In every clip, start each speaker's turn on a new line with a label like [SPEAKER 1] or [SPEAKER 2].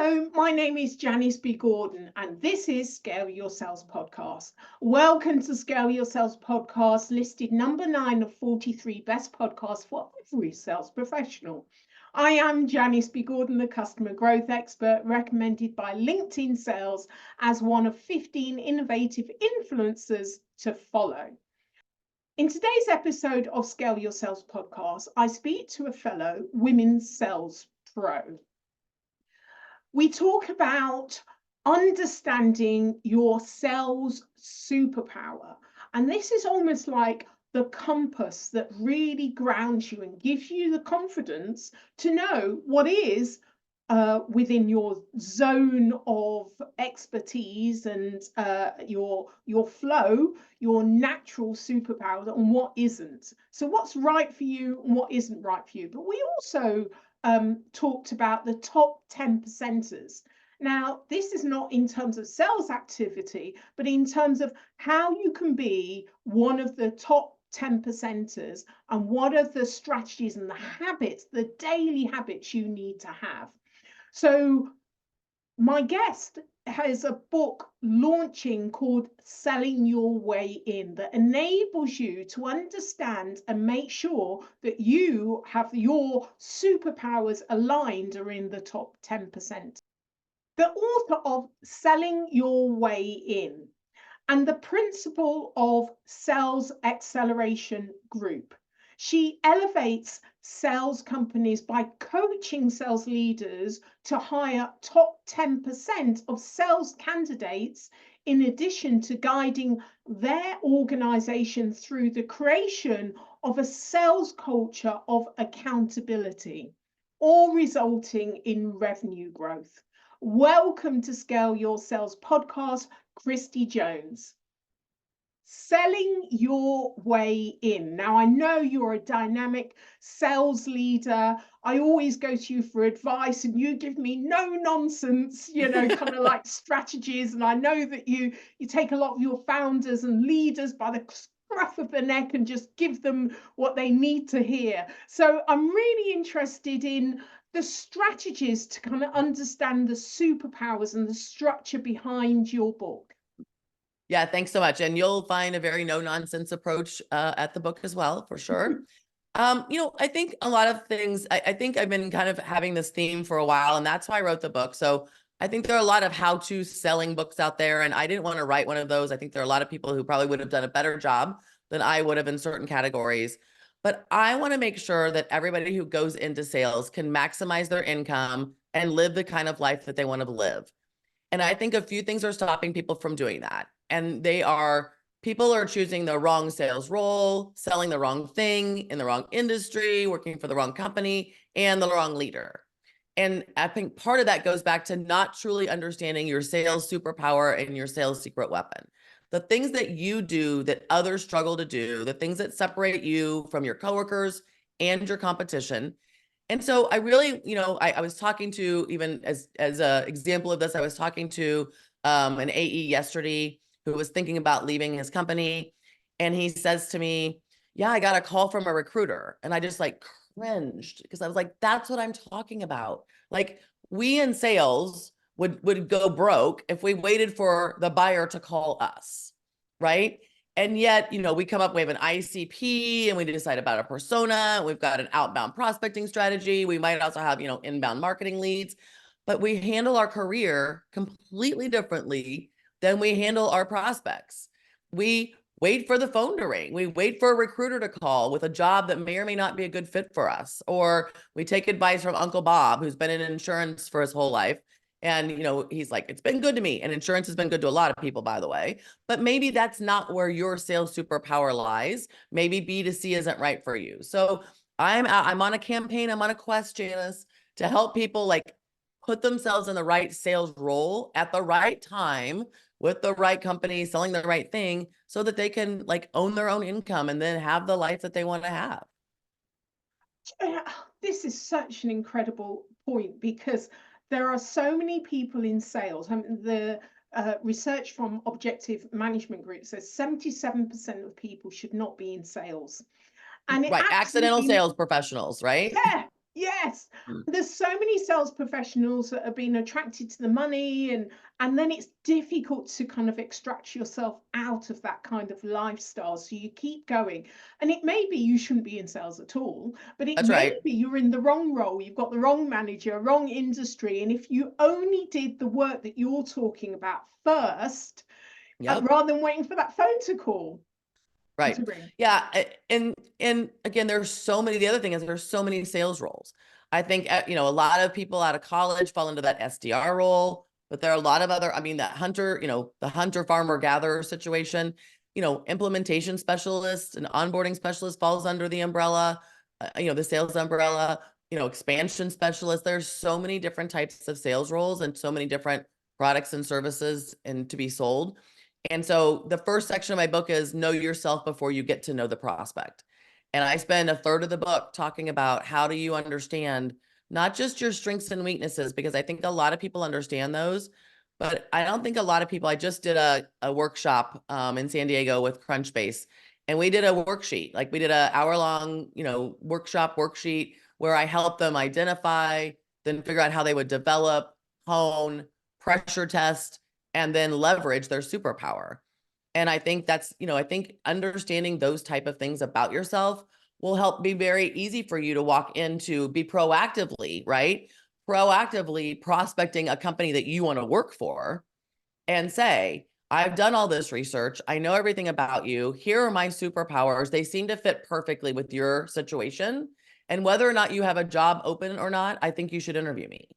[SPEAKER 1] Hello, my name is Janice B. Gordon, and this is Scale Your Sales Podcast. Welcome to Scale Your Sales Podcast, listed number 9 of 43 best podcasts for every sales professional. I am Janice B. Gordon, the customer growth expert recommended by LinkedIn Sales as one of 15 innovative influencers to follow. In today's episode of Scale Your Sales Podcast, I speak to a fellow women's sales pro. We talk about understanding your sales superpower. And this is almost like the compass that really grounds you and gives you the confidence to know what is within your zone of expertise and your flow, your natural superpower, and what isn't. So what's right for you and what isn't right for you. But we also talked about the top 10%ers. Now, this is not in terms of sales activity, but in terms of how you can be one of the top 10%ers and what are the strategies and the habits, the daily habits you need to have. So my guest has a book launching called Selling Your Way In that enables you to understand and make sure that you have your superpowers aligned or in the top 10%. The author of Selling Your Way In and the principal of Sales Acceleration Group. She elevates sales companies by coaching sales leaders to hire top 10% of sales candidates, in addition to guiding their organization through the creation of a sales culture of accountability, all resulting in revenue growth. Welcome to Scale Your Sales Podcast, Kristie Jones. Selling your way in. Now, I know you're a dynamic sales leader. I always go to you for advice and you give me no nonsense, kind of like strategies. And I know that you take a lot of your founders and leaders by the scruff of the neck and just give them what they need to hear. So I'm really interested in the strategies to kind of understand the superpowers and the structure behind your book.
[SPEAKER 2] Yeah, thanks so much. And you'll find a very no-nonsense approach at the book as well, for sure. I think a lot of things, I think I've been kind of having this theme for a while, and that's why I wrote the book. So I think there are a lot of how-to selling books out there, and I didn't want to write one of those. I think there are a lot of people who probably would have done a better job than I would have in certain categories. But I want to make sure that everybody who goes into sales can maximize their income and live the kind of life that they want to live. And I think a few things are stopping people from doing that. And people are choosing the wrong sales role, selling the wrong thing in the wrong industry, working for the wrong company and the wrong leader. And I think part of that goes back to not truly understanding your sales superpower and your sales secret weapon. The things that you do that others struggle to do, the things that separate you from your coworkers and your competition. And so I really, I was talking to, even as an example of this, I was talking to an AE yesterday who was thinking about leaving his company. And he says to me, yeah, I got a call from a recruiter. And I just cringed because I was like, that's what I'm talking about. Like, we in sales would go broke if we waited for the buyer to call us, right? And yet, we come up, we have an ICP and we decide about a persona. We've got an outbound prospecting strategy. We might also have, inbound marketing leads, but we handle our career completely differently than we handle our prospects. We wait for the phone to ring. We wait for a recruiter to call with a job that may or may not be a good fit for us. Or we take advice from Uncle Bob, who's been in insurance for his whole life. And, he's like, it's been good to me. And insurance has been good to a lot of people, by the way. But maybe that's not where your sales superpower lies. Maybe B2C isn't right for you. So I'm on a campaign. I'm on a quest, Janice, to help people put themselves in the right sales role at the right time with the right company, selling the right thing so that they can own their own income and then have the life that they want to have.
[SPEAKER 1] This is such an incredible point because there are so many people in sales. The research from Objective Management Group says 77% of people should not be in sales. And
[SPEAKER 2] right, accidental sales professionals, right?
[SPEAKER 1] Yeah, Yes,
[SPEAKER 2] Mm.
[SPEAKER 1] there's so many sales professionals that have been attracted to the money, and then it's difficult to kind of extract yourself out of that kind of lifestyle. So you keep going. And it may be you shouldn't be in sales at all, but it
[SPEAKER 2] That's
[SPEAKER 1] may
[SPEAKER 2] right.
[SPEAKER 1] be you're in the wrong role, you've got the wrong manager, wrong industry. And if you only did the work that you're talking about first,
[SPEAKER 2] Yep.
[SPEAKER 1] rather than waiting for that phone to call and to
[SPEAKER 2] Right.
[SPEAKER 1] ring.
[SPEAKER 2] Yeah. And again, there's so many, the other thing is there's so many sales roles. I think, a lot of people out of college fall into that SDR role, but there are a lot of other, I mean, that hunter, the hunter farmer gatherer situation, implementation specialist and onboarding specialist falls under the umbrella, the sales umbrella, expansion specialist. There's so many different types of sales roles and so many different products and services and to be sold. And so the first section of my book is know yourself before you get to know the prospect. And I spend a third of the book talking about how do you understand not just your strengths and weaknesses, because I think a lot of people understand those, but I don't think a lot of people, I just did a workshop in San Diego with Crunchbase, and we did a worksheet, like we did an hour-long, workshop worksheet where I helped them identify, then figure out how they would develop, hone, pressure test, and then leverage their superpower. And I think that's, I think understanding those type of things about yourself will help be very easy for you to walk into, be proactively, right? Proactively prospecting a company that you want to work for and say, I've done all this research. I know everything about you. Here are my superpowers. They seem to fit perfectly with your situation. And whether or not you have a job open or not, I think you should interview me.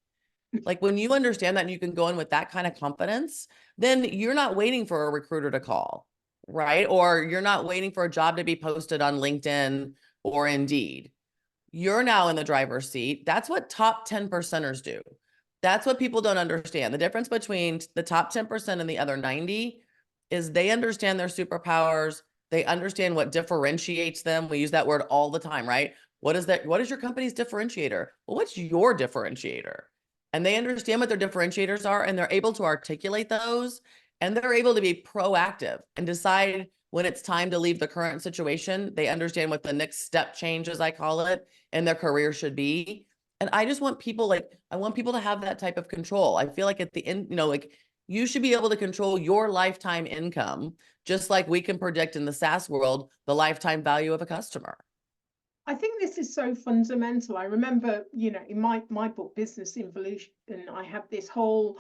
[SPEAKER 2] Like when you understand that and you can go in with that kind of confidence, then you're not waiting for a recruiter to call, right? Or you're not waiting for a job to be posted on LinkedIn or Indeed. You're now in the driver's seat. That's what top 10 percenters do. That's what people don't understand. The difference between the top 10% and the other 90 is they understand their superpowers. They understand what differentiates them. We use that word all the time, right? What is that? What is your company's differentiator? Well, what's your differentiator? And they understand what their differentiators are, and they're able to articulate those, and they're able to be proactive and decide when it's time to leave the current situation. They understand what the next step change, as I call it, in their career should be. And I just want people, I want people to have that type of control. I feel like at the end, like you should be able to control your lifetime income, just like we can predict in the SaaS world the lifetime value of a customer.
[SPEAKER 1] I think this is so fundamental. I remember, in my book, Business Evolution, I have this whole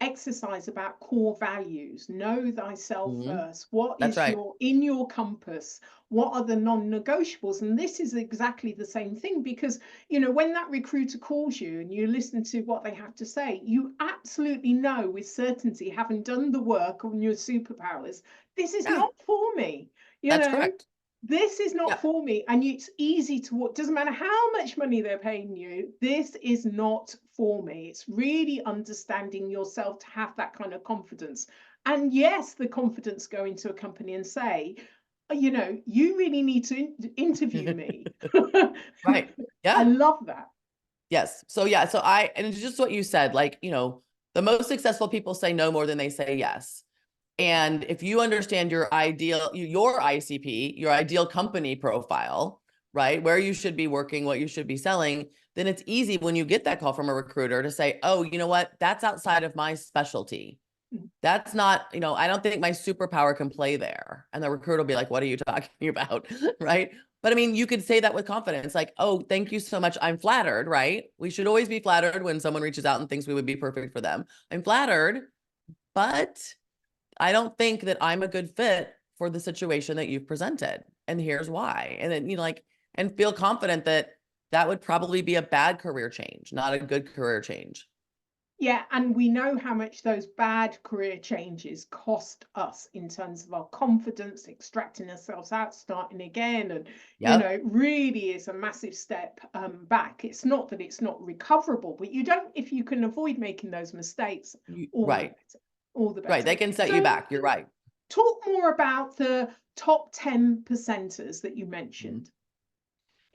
[SPEAKER 1] exercise about core values. Know thyself
[SPEAKER 2] Mhm.
[SPEAKER 1] first. What
[SPEAKER 2] That's
[SPEAKER 1] is
[SPEAKER 2] right.
[SPEAKER 1] in your compass? What are the non-negotiables? And this is exactly the same thing because, when that recruiter calls you and you listen to what they have to say, you absolutely know with certainty, having done the work on your superpowers, this is
[SPEAKER 2] Yeah,
[SPEAKER 1] not for me. You
[SPEAKER 2] that's
[SPEAKER 1] know,
[SPEAKER 2] correct.
[SPEAKER 1] this is not
[SPEAKER 2] Yeah.
[SPEAKER 1] for me. And it's easy to what doesn't matter how much money they're paying you, this is not for me. It's really understanding yourself to have that kind of confidence. And yes, the confidence go into a company and say, you really need to interview me.
[SPEAKER 2] Right.
[SPEAKER 1] I
[SPEAKER 2] Yeah.
[SPEAKER 1] love that.
[SPEAKER 2] Yes. So and it's just what you said, the most successful people say no more than they say yes. And if you understand your ICP, your ideal company profile, right, where you should be working, what you should be selling, then it's easy when you get that call from a recruiter to say, oh, you know what, that's outside of my specialty. That's not, I don't think my superpower can play there. And the recruiter will be like, what are you talking about? Right. But I mean, you could say that with confidence, like, oh, thank you so much. I'm flattered, right? We should always be flattered when someone reaches out and thinks we would be perfect for them. I'm flattered, but I don't think that I'm a good fit for the situation that you've presented. And here's why. And then, and feel confident that that would probably be a bad career change, not a good career change.
[SPEAKER 1] Yeah, and we know how much those bad career changes cost us in terms of our confidence, extracting ourselves out, starting again, and
[SPEAKER 2] Yep.
[SPEAKER 1] really is a massive step back. It's not that it's not recoverable, but you don't, if you can avoid making those mistakes, all the
[SPEAKER 2] Right.
[SPEAKER 1] better, all the
[SPEAKER 2] Right.
[SPEAKER 1] better.
[SPEAKER 2] They can set you
[SPEAKER 1] So,
[SPEAKER 2] back. You're right.
[SPEAKER 1] talk more about the top 10 percenters that you
[SPEAKER 2] Mhm.
[SPEAKER 1] mentioned.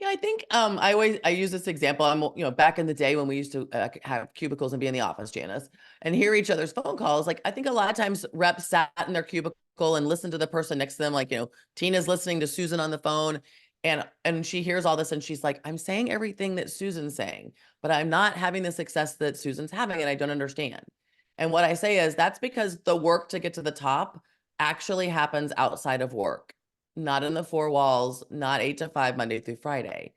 [SPEAKER 2] Yeah, I think I use this example. I'm back in the day when we used to have cubicles and be in the office, Janice, and hear each other's phone calls. Like I think a lot of times reps sat in their cubicle and listened to the person next to them. Like Tina's listening to Susan on the phone, And she hears all this and she's like, I'm saying everything that Susan's saying, but I'm not having the success that Susan's having, and I don't understand. And what I say is that's because the work to get to the top actually happens outside of work, not in the four walls, not 8 to 5, Monday through Friday.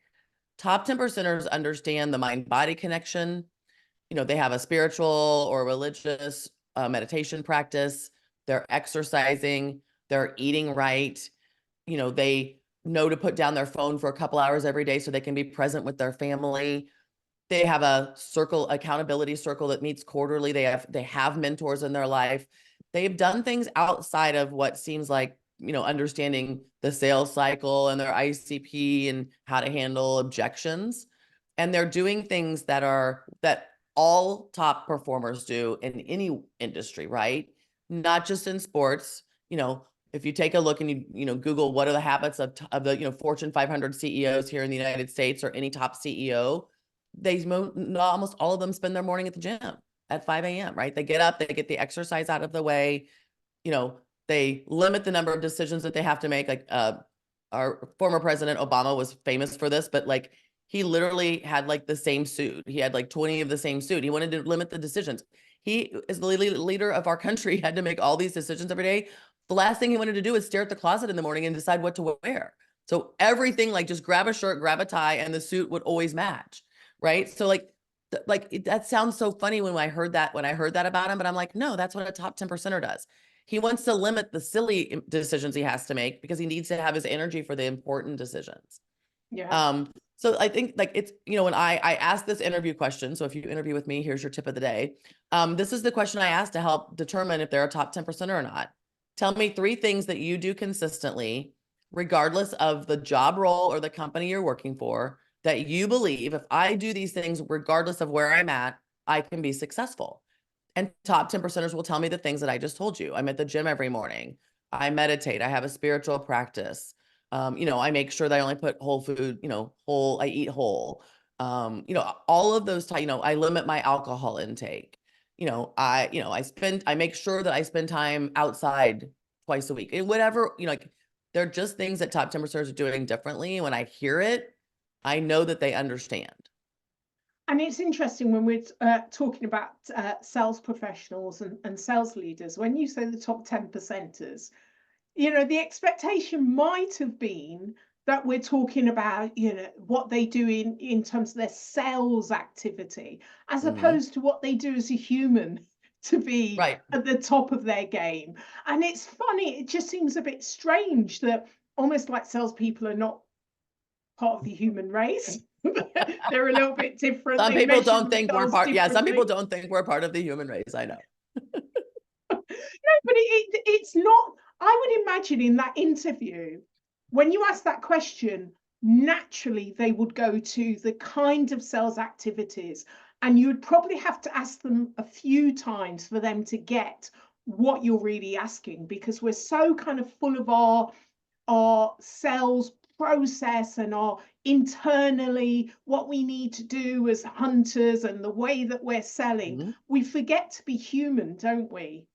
[SPEAKER 2] Top 10 percenters understand the mind body connection. They have a spiritual or religious meditation practice. They're exercising, they're eating right. They know to put down their phone for a couple hours every day so they can be present with their family. They have a accountability circle that meets quarterly. They have mentors in their life. They've done things outside of what seems like, understanding the sales cycle and their ICP and how to handle objections. And they're doing things that all top performers do in any industry, right? Not just in sports. If you take a look and you Google what are the habits of the Fortune 500 CEOs here in the United States, or any top CEO, almost all of them spend their morning at the gym at 5 a.m., right? They get up, they get the exercise out of the way. They limit the number of decisions that they have to make. Like our former president Obama was famous for this, but like he literally had like the same suit. He had like 20 of the same suit. He wanted to limit the decisions. He, as the leader of our country, had to make all these decisions every day. The last thing he wanted to do is stare at the closet in the morning and decide what to wear. So everything, like just grab a shirt, grab a tie, and the suit would always match, right? So that sounds so funny when I heard that about him, but I'm like, no, that's what a top 10 percenter does. He wants to limit the silly decisions he has to make because he needs to have his energy for the important decisions.
[SPEAKER 1] Yeah.
[SPEAKER 2] So I think like it's, when I asked this interview question, so if you interview with me, here's your tip of the day. This is the question I asked to help determine if they're a top 10 percenter or not. Tell me 3 things that you do consistently, regardless of the job role or the company you're working for, that you believe if I do these things, regardless of where I'm at, I can be successful. And top 10 percenters will tell me the things that I just told you. I'm at the gym every morning. I meditate. I have a spiritual practice. I make sure that I only put whole food, I eat whole. All of those, I limit my alcohol intake. I make sure that I spend time outside twice a week, and whatever, like they're just things that top 10 percenters are doing differently. And when I hear it, I know that they understand.
[SPEAKER 1] And it's interesting when we're talking about sales professionals and sales leaders, when you say the top 10 percenters, the expectation might have been that we're talking about, what they do in terms of their sales activity, as opposed to what they do as a human to be
[SPEAKER 2] Right.
[SPEAKER 1] at the top of their game. And it's funny, it just seems a bit strange that almost like salespeople are not part of the human race. They're a little bit different.
[SPEAKER 2] Some
[SPEAKER 1] They
[SPEAKER 2] people
[SPEAKER 1] measure
[SPEAKER 2] don't think we're
[SPEAKER 1] themselves
[SPEAKER 2] part. Yeah, some people
[SPEAKER 1] differently.
[SPEAKER 2] don't think we're part of the human race. I know.
[SPEAKER 1] No, but it's not. I would imagine in that interview, when you ask that question, naturally they would go to the kind of sales activities, and you would probably have to ask them a few times for them to get what you're really asking, because we're so kind of full of our sales process and our internally what we need to do as hunters and the way that we're selling.
[SPEAKER 2] Mm-hmm.
[SPEAKER 1] We forget to be human, don't we?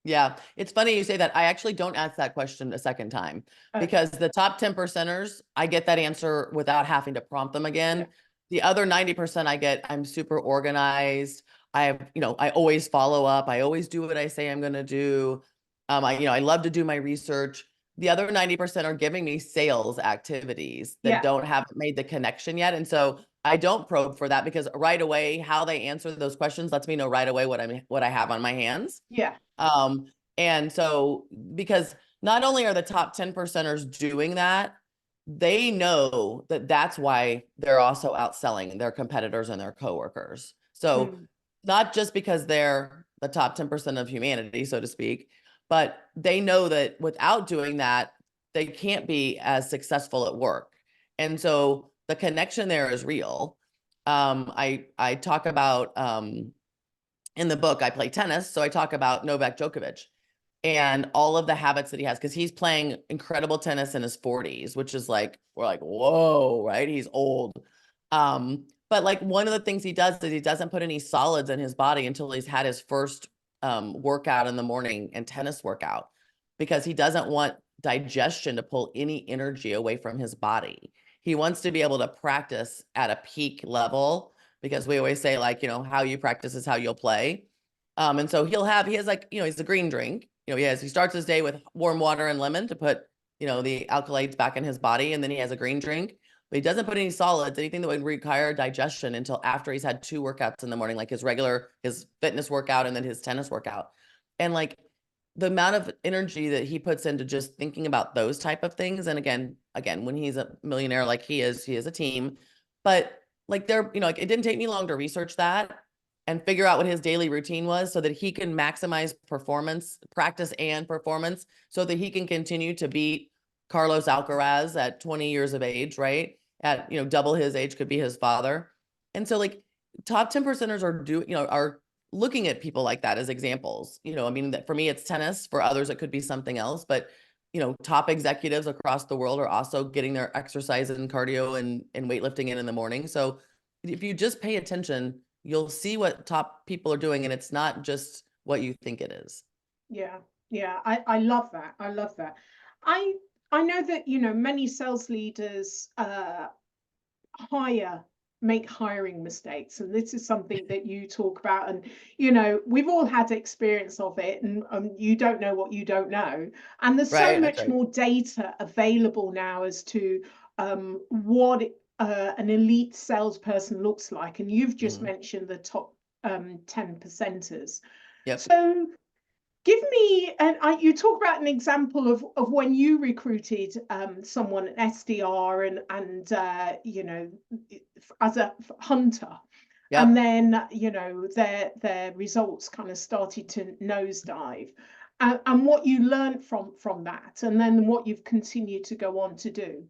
[SPEAKER 2] Yeah, it's funny you say that. I actually don't ask that question a second time, because
[SPEAKER 1] Okay.
[SPEAKER 2] the top 10 percenters, I get that answer without having to prompt them again.
[SPEAKER 1] Yeah.
[SPEAKER 2] The other 90% I'm super organized. I always follow up. I always do what I say I'm going to do. I love to do my research. The other 90% are giving me sales activities that
[SPEAKER 1] Yeah.
[SPEAKER 2] haven't made the connection yet. And so I don't probe for that, because right away, how they answer those questions lets me know right away what I have on my hands.
[SPEAKER 1] Yeah.
[SPEAKER 2] And so, because not only are the top 10 percenters doing that, they know that that's why they're also outselling their competitors and their coworkers. So
[SPEAKER 1] Mm.
[SPEAKER 2] not just because they're the top 10% of humanity, so to speak, but they know that without doing that, they can't be as successful at work. And so the connection there is real. I talk about, in the book, I play tennis. So I talk about Novak Djokovic and all of the habits that he has, because he's playing incredible tennis in his 40s, which is like, we're like, whoa, right? He's old. But like one of the things he does is he doesn't put any solids in his body until he's had his first workout in the morning and tennis workout, because he doesn't want digestion to pull any energy away from his body. He wants to be able to practice at a peak level, because we always say, like, how you practice is how you'll play. And so he has like, he's a green drink. He starts his day with warm water and lemon to put, the alkaloids back in his body. And then he has a green drink, but he doesn't put any solids, anything that would require digestion, until after he's had 2 workouts in the morning, like his fitness workout and then his tennis workout. And like, the amount of energy that he puts into just thinking about those type of things. And again, when he's a millionaire, like he is a team, but like like it didn't take me long to research that and figure out what his daily routine was, so that he can maximize practice and performance, so that he can continue to beat Carlos Alcaraz at 20 years of age, right? At, double his age, could be his father. And so like top 10 percenters are looking at people like that as examples. I mean, that for me, it's tennis. For others, it could be something else. But, top executives across the world are also getting their exercise and cardio and weightlifting in the morning. So if you just pay attention, you'll see what top people are doing, and it's not just what you think it is.
[SPEAKER 1] Yeah, yeah, I love that. I love that. I I know that, many sales leaders make hiring mistakes, and this is something that you talk about, and we've all had experience of it, and you don't know what you don't know, and there's so
[SPEAKER 2] Right, that's
[SPEAKER 1] much
[SPEAKER 2] right.
[SPEAKER 1] more data available now as to what an elite salesperson looks like, and you've just mentioned the top 10 percenters.
[SPEAKER 2] Yep.
[SPEAKER 1] So give me, and you talk about an example of when you recruited someone, an SDR, and as a hunter, and
[SPEAKER 2] Yep.
[SPEAKER 1] then their results kind of started to nosedive, and what you learned from that, and then what you've continued to go on to do.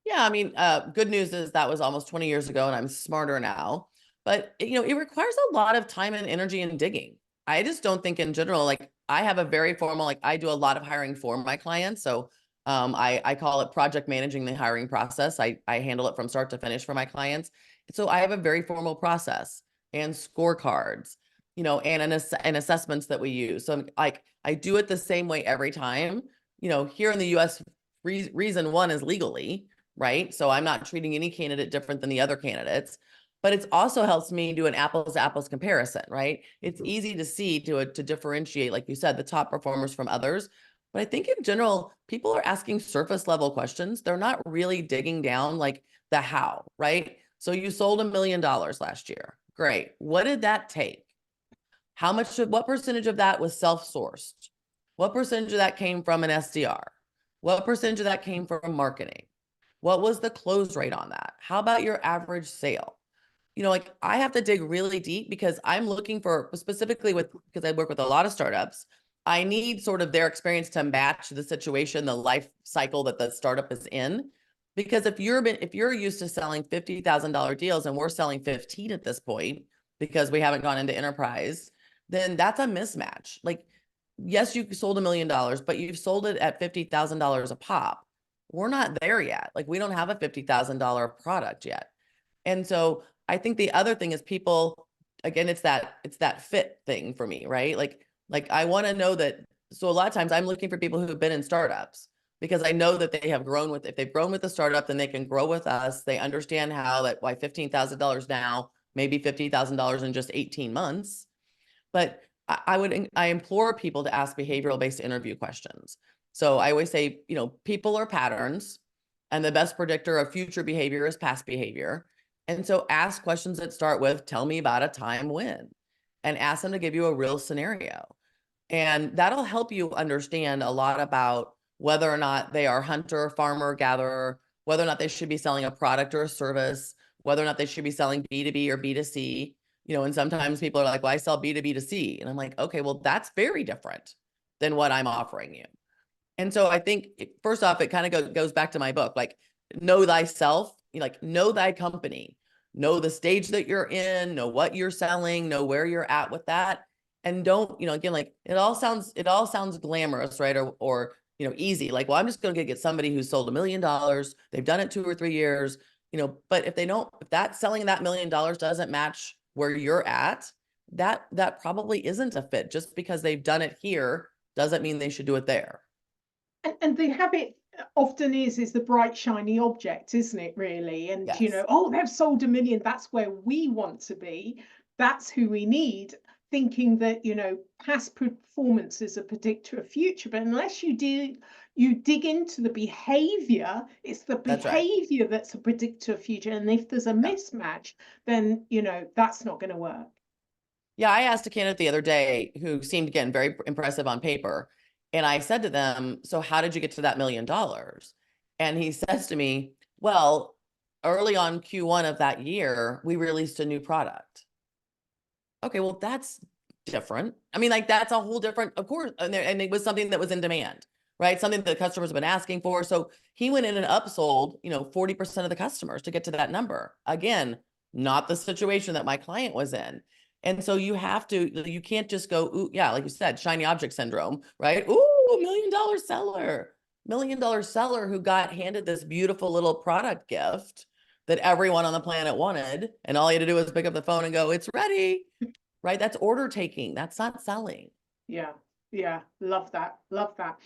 [SPEAKER 2] Yeah, I mean, good news is that was almost 20 years ago, and I'm smarter now. But it requires a lot of time and energy and digging. I just don't think in general, like I have a very formal, like I do a lot of hiring for my clients. So I call it project managing the hiring process. I handle it from start to finish for my clients. So I have a very formal process and scorecards, and assessments that we use. So like I do it the same way every time. Here in the US, reason one is legally, right? So I'm not treating any candidate different than the other candidates, but it also helps me do an apples to apples comparison, right? It's easy to see to differentiate, like you said, the top performers from others. But I think in general, people are asking surface level questions. They're not really digging down like the how, right? So you sold $1 million last year. Great. What did that take? What percentage of that was self-sourced? What percentage of that came from an SDR? What percentage of that came from marketing? What was the close rate on that? How about your average sale? Like I have to dig really deep, because I'm looking for, specifically because I work with a lot of startups, I need sort of their experience to match the situation, the life cycle that the startup is in. Because if you're used to selling $50,000 deals and we're selling 15 at this point because we haven't gone into enterprise, then that's a mismatch. Like, yes, you sold $1 million, but you've sold it at $50,000 a pop. We're not there yet. Like, we don't have a $50,000 product yet. And so I think the other thing is people, again, it's that fit thing for me, right? Like I want to know that. So a lot of times I'm looking for people who have been in startups, because I know that they have grown if they've grown with the startup, then they can grow with us. They understand why $15,000 now, maybe $50,000 in just 18 months. But I implore people to ask behavioral based interview questions. So I always say, people are patterns, and the best predictor of future behavior is past behavior. And so ask questions that start with, tell me about a time when, and ask them to give you a real scenario. And that'll help you understand a lot about whether or not they are hunter, farmer, gatherer, whether or not they should be selling a product or a service, whether or not they should be selling B2B or B2C. And sometimes people are like, well, I sell B2B to C. And I'm like, okay, well, that's very different than what I'm offering you. And so I think first off, it kind of goes back to my book, like know thyself, like know thy company, know the stage that you're in, know what you're selling, know where you're at with that. And don't, again, like it all sounds glamorous, right? Or, easy. Like, well, I'm just going to get somebody who's sold $1 million. They've done it 2 or 3 years, but if that selling that $1 million doesn't match where you're at, that probably isn't a fit. Just because they've done it here doesn't mean they should do it there.
[SPEAKER 1] And the habit often is the bright shiny object, isn't it, really? And
[SPEAKER 2] Yes,
[SPEAKER 1] oh, they've sold 1 million, that's where we want to be, that's who we need, thinking that past performance is a predictor of future. But unless you dig into the behavior, it's the
[SPEAKER 2] that's right.
[SPEAKER 1] behavior that's a predictor of future. And if there's a
[SPEAKER 2] Yeah.
[SPEAKER 1] mismatch, then that's not going to work.
[SPEAKER 2] Yeah, I asked a candidate the other day who seemed, again, very impressive on paper. And I said to them, so how did you get to that $1 million? And he says to me, well, early on Q1 of that year, we released a new product. Okay, well, that's different. I mean, like, that's a whole different, of course, and it was something that was in demand, right? Something that the customers have been asking for. So he went in and upsold, 40% of the customers to get to that number. Again, not the situation that my client was in. And so you can't just go, ooh, yeah, like you said, shiny object syndrome, right? Ooh, $1 million seller, $1 million seller who got handed this beautiful little product gift that everyone on the planet wanted. And all he had to do was pick up the phone and go, it's ready, right? That's order taking. That's not selling.
[SPEAKER 1] Yeah, yeah, love that, love that.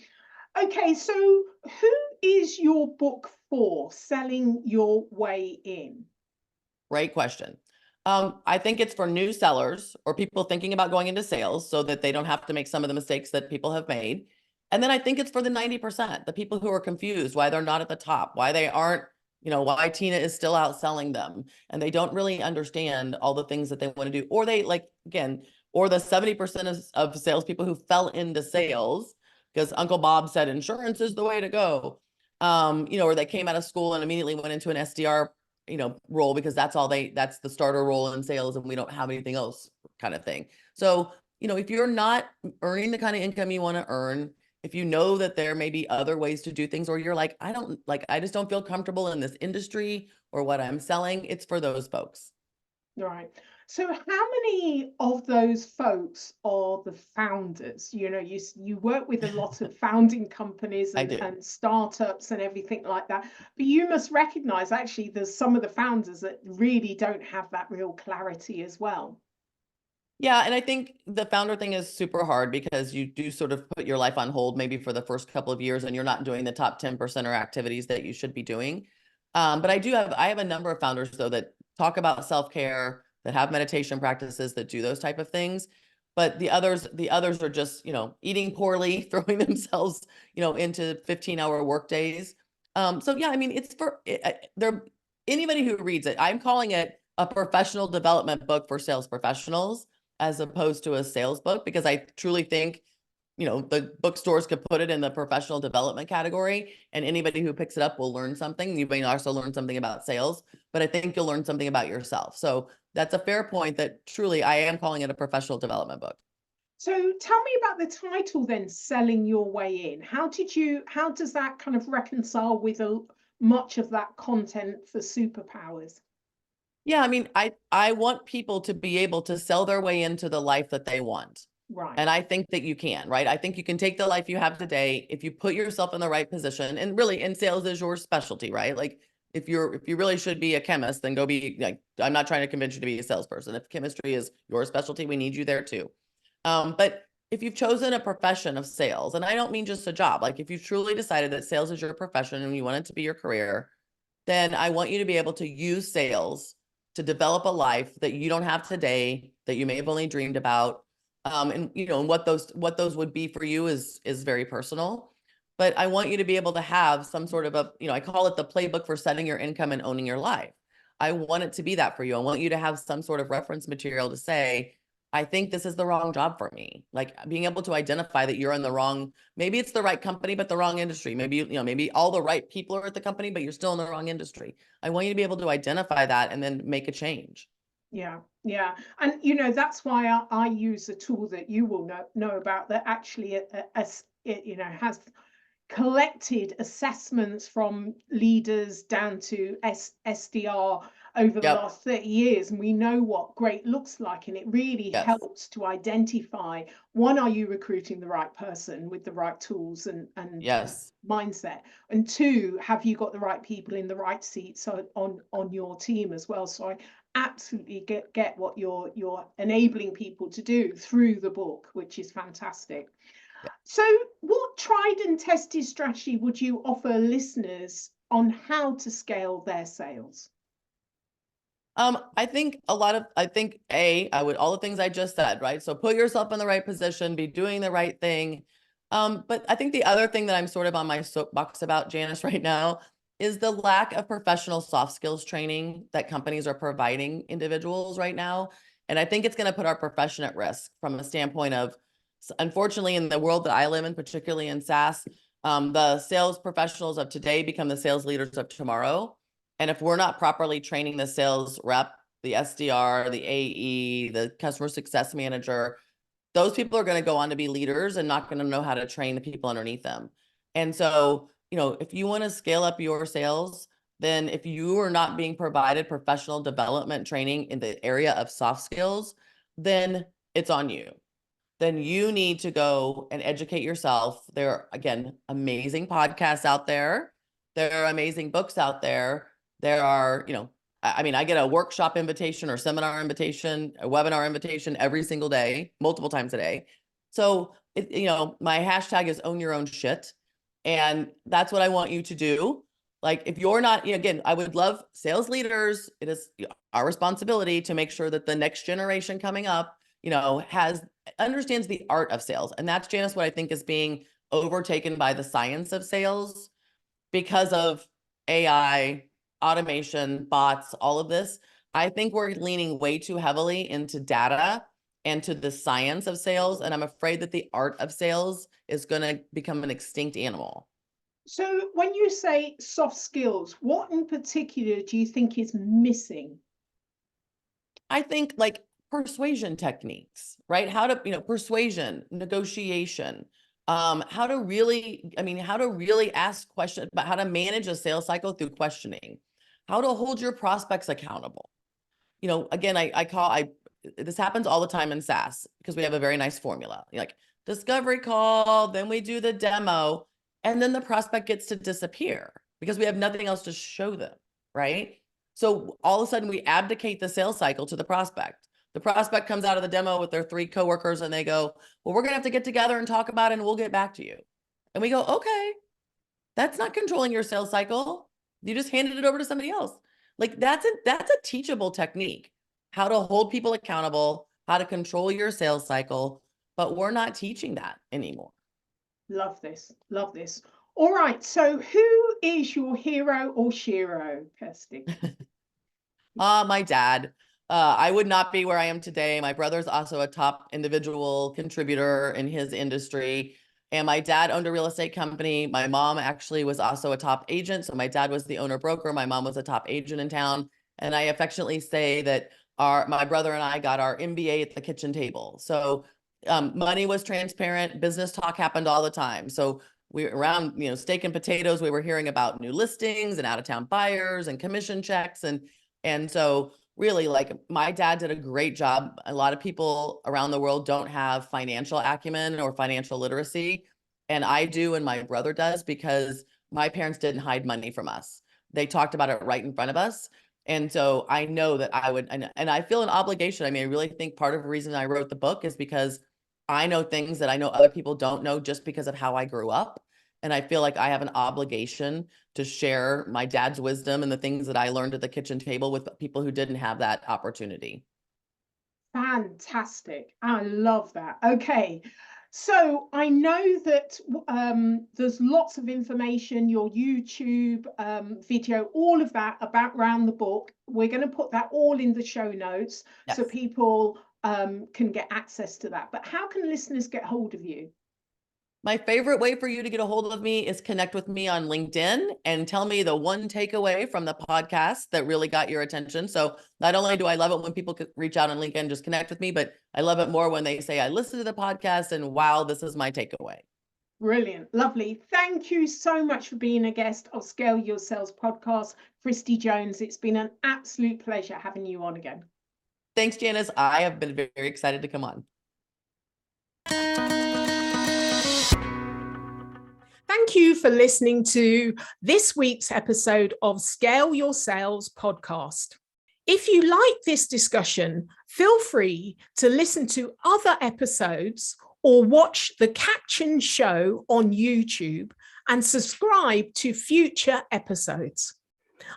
[SPEAKER 1] Okay, so who is your book for, Selling Your Way In?
[SPEAKER 2] Great question. I think it's for new sellers or people thinking about going into sales so that they don't have to make some of the mistakes that people have made. And then I think it's for the 90%, the people who are confused, why they're not at the top, why they aren't, why Tina is still outselling them. And they don't really understand all the things that they want to do. Or they or the 70% of salespeople who fell into sales because Uncle Bob said insurance is the way to go. Or they came out of school and immediately went into an SDR role because that's the starter role in sales and we don't have anything else kind of thing. So, if you're not earning the kind of income you want to earn, if you know that there may be other ways to do things, or you're like, I just don't feel comfortable in this industry or what I'm selling, it's for those folks.
[SPEAKER 1] Right. So how many of those folks are the founders? You work with a lot of founding companies
[SPEAKER 2] I
[SPEAKER 1] and,
[SPEAKER 2] do.
[SPEAKER 1] and startups and everything like that. But you must recognize actually there's some of the founders that really don't have that real clarity as well.
[SPEAKER 2] Yeah, and I think the founder thing is super hard because you do sort of put your life on hold maybe for the first couple of years and you're not doing the top 10% or activities that you should be doing. But I have a number of founders though that talk about self-care, that have meditation practices, that do those type of things. But the others are just, eating poorly, throwing themselves, into 15-hour work days. So yeah, I mean, it's for there anybody who reads it. I'm calling it a professional development book for sales professionals as opposed to a sales book, because I truly think, the bookstores could put it in the professional development category and anybody who picks it up will learn something. You may also learn something about sales, but I think you'll learn something about yourself. So that's a fair point that truly I am calling it a professional development book.
[SPEAKER 1] So tell me about the title then, Selling Your Way In. How does that kind of reconcile with much of that content for superpowers?
[SPEAKER 2] Yeah, I mean, I want people to be able to sell their way into the life that they want.
[SPEAKER 1] Right.
[SPEAKER 2] And I think that you can, right? I think you can take the life you have today if you put yourself in the right position. And really, in sales is your specialty, right? Like if you really should be a chemist, then go be like, I'm not trying to convince you to be a salesperson. If chemistry is your specialty, we need you there too. But if you've chosen a profession of sales, and I don't mean just a job, like if you've truly decided that sales is your profession and you want it to be your career, then I want you to be able to use sales to develop a life that you don't have today, that you may have only dreamed about. And what those would be for you is very personal. But I want you to be able to have some sort of I call it the playbook for setting your income and owning your life. I want it to be that for you. I want you to have some sort of reference material to say, I think this is the wrong job for me. Like being able to identify that you're in the wrong, maybe it's the right company, but the wrong industry. Maybe, maybe all the right people are at the company, but you're still in the wrong industry. I want you to be able to identify that and then make a change.
[SPEAKER 1] Yeah, yeah. And that's why I use a tool that you will know about, that actually has collected assessments from leaders down to SDR over the
[SPEAKER 2] Yep.
[SPEAKER 1] last 30 years, and we know what great looks like, and it really
[SPEAKER 2] Yes.
[SPEAKER 1] helps to identify, one, are you recruiting the right person with the right tools and
[SPEAKER 2] Yes.
[SPEAKER 1] mindset, and two, have you got the right people in the right seats on your team as well. So I absolutely get what you're enabling people to do through the book, which is fantastic. So what tried and tested strategy would you offer listeners on how to scale their sales?
[SPEAKER 2] I think I would, all the things I just said, right? So put yourself in the right position, be doing the right thing. But I think the other thing that I'm sort of on my soapbox about, Janice, right now is the lack of professional soft skills training that companies are providing individuals right now. And I think it's going to put our profession at risk from a standpoint of, unfortunately, in the world that I live in, particularly in SaaS, the sales professionals of today become the sales leaders of tomorrow. And if we're not properly training the sales rep, the SDR, the AE, the customer success manager, those people are going to go on to be leaders and not going to know how to train the people underneath them. And so, if you want to scale up your sales, then if you are not being provided professional development training in the area of soft skills, then it's on you. Then you need to go and educate yourself. There are, again, amazing podcasts out there. There are amazing books out there. There are, I mean, I get a workshop invitation or seminar invitation, a webinar invitation every single day, multiple times a day. So, my hashtag is own your own shit. And that's what I want you to do. Like, if you're not, again, I would love sales leaders. It is our responsibility to make sure that the next generation coming up, understands the art of sales. And that's, Janice, what I think is being overtaken by the science of sales because of AI, automation, bots, all of this. I think we're leaning way too heavily into data and to the science of sales. And I'm afraid that the art of sales is going to become an extinct animal.
[SPEAKER 1] So when you say soft skills, what in particular do you think is missing?
[SPEAKER 2] I think like persuasion techniques, right? How to, persuasion, negotiation, how to really ask questions, but how to manage a sales cycle through questioning, how to hold your prospects accountable. Again, this happens all the time in SaaS because we have a very nice formula, like discovery call, then we do the demo, and then the prospect gets to disappear because we have nothing else to show them, right? So all of a sudden we abdicate the sales cycle to the prospect. The prospect comes out of the demo with their 3 coworkers and they go, well, we're going to have to get together and talk about it and we'll get back to you. And we go, okay, that's not controlling your sales cycle. You just handed it over to somebody else. Like that's a teachable technique, how to hold people accountable, how to control your sales cycle, but we're not teaching that anymore.
[SPEAKER 1] Love this. Love this. All right. So who is your hero or shero, Kirsty?
[SPEAKER 2] My dad. I would not be where I am today. My brother's also a top individual contributor in his industry. And my dad owned a real estate company. My mom actually was also a top agent. So my dad was the owner broker. My mom was a top agent in town. And I affectionately say that my brother and I got our MBA at the kitchen table. So money was transparent. Business talk happened all the time. So we around, steak and potatoes, we were hearing about new listings and out-of-town buyers and commission checks. And so really, like, my dad did a great job. A lot of people around the world don't have financial acumen or financial literacy. And I do, and my brother does, because my parents didn't hide money from us. They talked about it right in front of us. And so I know that I would, and I feel an obligation. I mean, I really think part of the reason I wrote the book is because I know things that I know other people don't know just because of how I grew up. And I feel like I have an obligation to share my dad's wisdom and the things that I learned at the kitchen table with people who didn't have that opportunity.
[SPEAKER 1] Fantastic. I love that. Okay. So I know that there's lots of information, your YouTube video, all of that about Round the Book. We're going to put that all in the show notes so
[SPEAKER 2] Yes.
[SPEAKER 1] people can get access to that. But how can listeners get hold of you?
[SPEAKER 2] My favorite way for you to get a hold of me is connect with me on LinkedIn and tell me the one takeaway from the podcast that really got your attention. So not only do I love it when people reach out on LinkedIn and just connect with me, but I love it more when they say, I listened to the podcast and wow, this is my takeaway.
[SPEAKER 1] Brilliant. Lovely. Thank you so much for being a guest of Scale Your Sales podcast, Kristie Jones. It's been an absolute pleasure having you on again.
[SPEAKER 2] Thanks, Janice. I have been very excited to come on.
[SPEAKER 1] Thank you for listening to this week's episode of Scale Your Sales podcast. If you like this discussion, feel free to listen to other episodes or watch the captioned show on YouTube and subscribe to future episodes.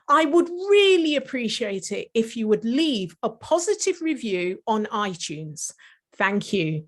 [SPEAKER 1] I would really appreciate it if you would leave a positive review on iTunes. Thank you.